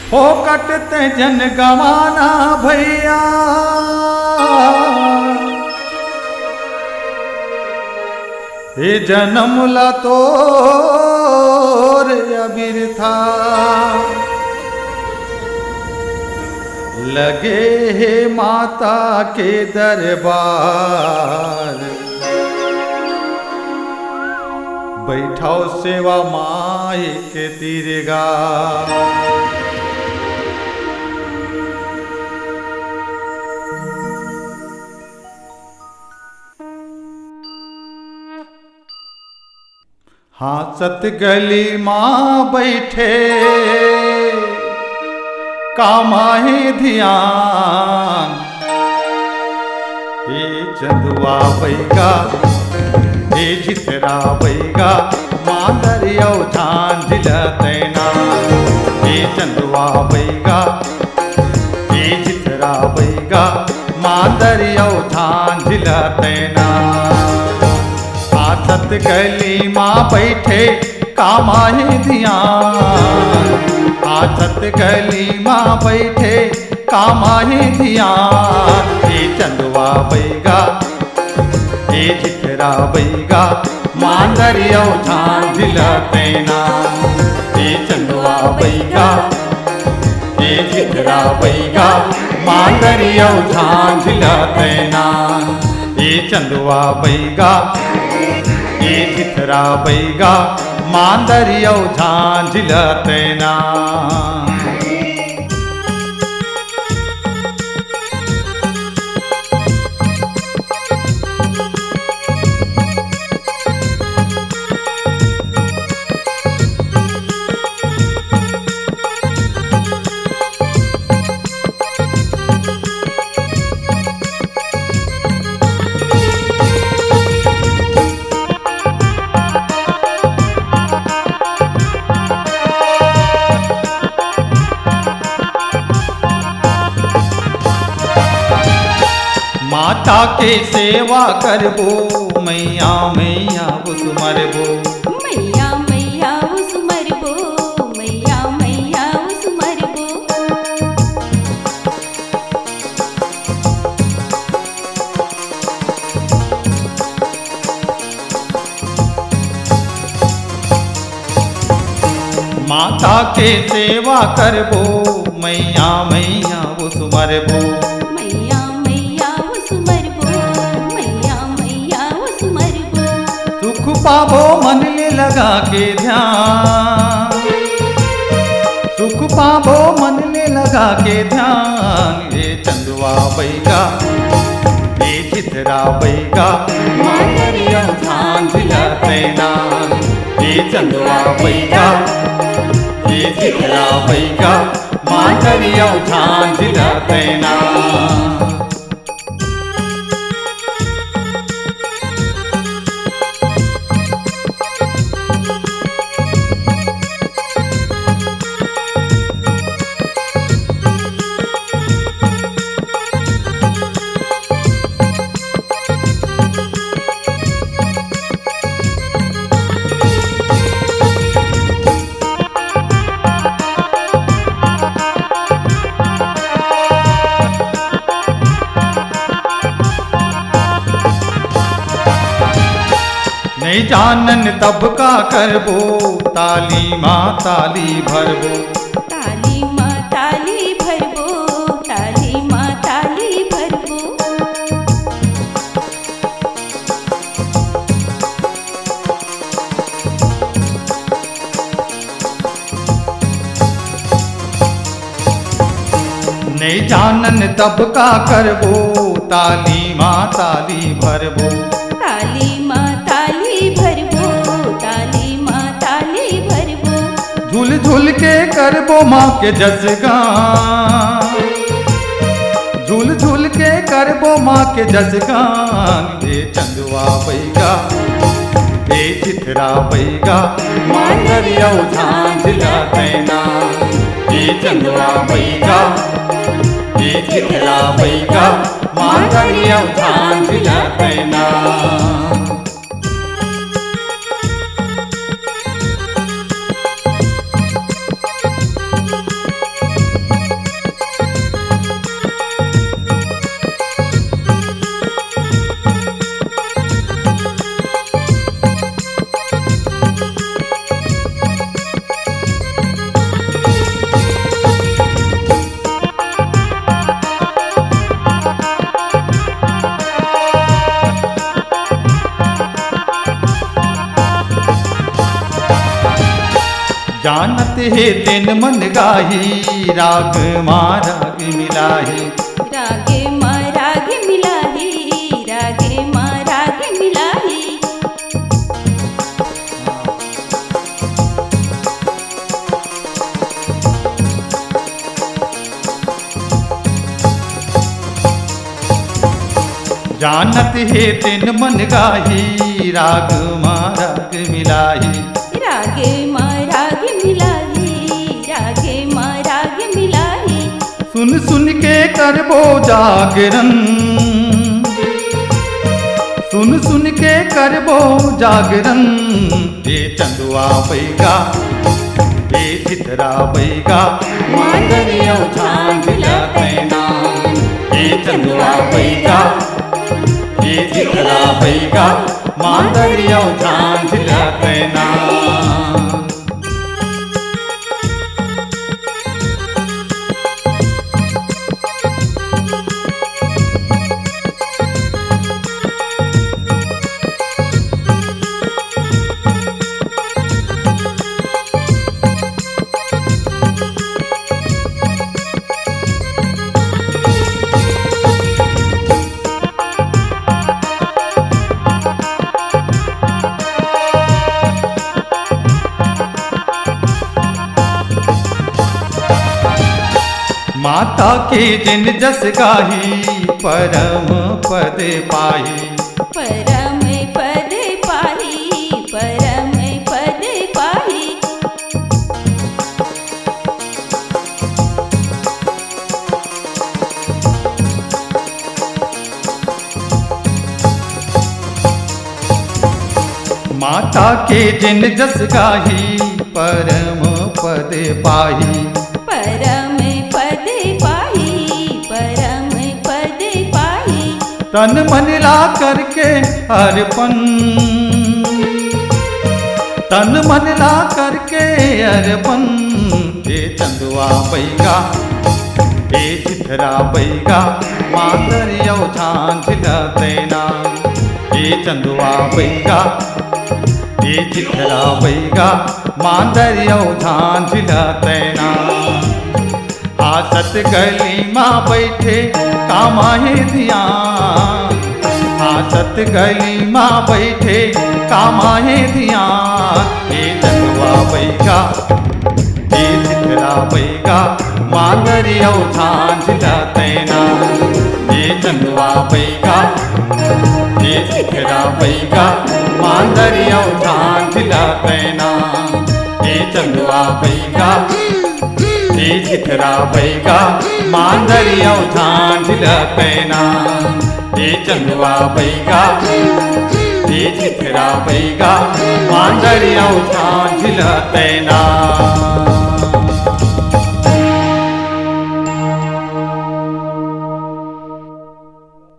हो कटते जन गवाना भैया, हे जन्म ला तो अबीर था, लगे हे माता के दरबार, बैठाओ सेवा माई के तिरगा। हाँ सत गली माँ बैठे कामाहे ध्यान, हे चंदुआ बैगा हे जितरा बैगा मादरियो झांझिल तैना, हे चंदुआ बैगा हे जितरा बैगा मादरियो झांझिल तैना। सत गली माँ बैठे कामाहे ध्यान, सत गली माँ बैठे कामाहे ध्यान, हे चंदुआ बैगा हे जितरा बैगा मांदरियो झांझिल तैना, हे चंदुआ बैगा हे जितरा बैगा मांदरियो झांझिल तैना, हे चंदुआ बैगा हे जितरा बैगा मांदरियो झांझिल तैना। माता के सेवा करबो मैया मैया उस मरबो, मैया मैया उस मरबो, मैया मैया उस मरबो। माता के सेवा करबो मैया मैया उस मरबो, मैया मैया उस मरबो, मैया मैया उस मरबो। सुख पाबो मन ले लगा के ध्यान, सुख पाबो मन ले लगा के ध्यान, हे चंदुआ बैगा हे जितरा बैगा मांदरियो झांझिल तैना, हे चंदुआ बैगा हे जितरा बैगा मांदरियो झांझिल तैना। नहीं जानन तब का करबो ताली माँ ताली भरबो, ताली माँ ताली भरबो, ताली माँ ताली भरबो। नहीं जानन तब का करबो ताली माँ ताली भरबो, ताली माँ ताली भरबो, ताली माँ ताली भरबो। झूल झूल के करबो माँ के जसगान, झूल झूल के करबो माँ के जसगान, हे चंदुआ बैगा हे जितरा बैगा मांदरियो झांझिल तैना, हे चंदुआ बैगा हे जितरा बैगा मांदरियो झांझिल तैना। जानत है तेन मन गाही राग माँ राग मिलाही। रागे माँ राग मिलाही, रागे माँ राग मिलाही। जानत है तेन मन गाही राग माँ राग मिलाही। रागे माँ राग मिलाही, रागे माँ राग मिलाही। सुन सुन के करबो जागरण, सुन सुन के करबो जागरण। ये चंदुआ बैगा ये चितरा बैगा मांगरियो झांझला तैना। ये चंदुआ बैगा ये चितरा बैगा मांगरियो झांझला तैना। माता के जिन जस गाही परम पद पाही। परम पद पाही, परम पद पाही। माता के जिन जस गाही परम पद पाही। परम पद पाही, परम पद पाही। तन मन ला करके अर्पण, तन मन ला करके अर्पण। ये चंदुआ बैगा ये चिथरा बैगा मांगरियो झांझला तैना। ये चंदुआ बैगा ये चिथरा बैगा मांगरियो झांझला तैना। हासत गली माँ बैठे कामाहे ध्यान। हासत गली माँ बैठे कामाहे ध्यान। ये चंदुआ बैगा ये चिथरा बैगा मांगरियो झांझला तैना। ये चंदुआ बैगा ये चिथरा बैगा मांगरियो झांझला तैना। ये चंदुआ बैगा ये चिथरा बैगा मांगरियो झांझला तैना। ये चंदुआ बैगा ये चिथरा बैगा मांगरियो झांझला तैना।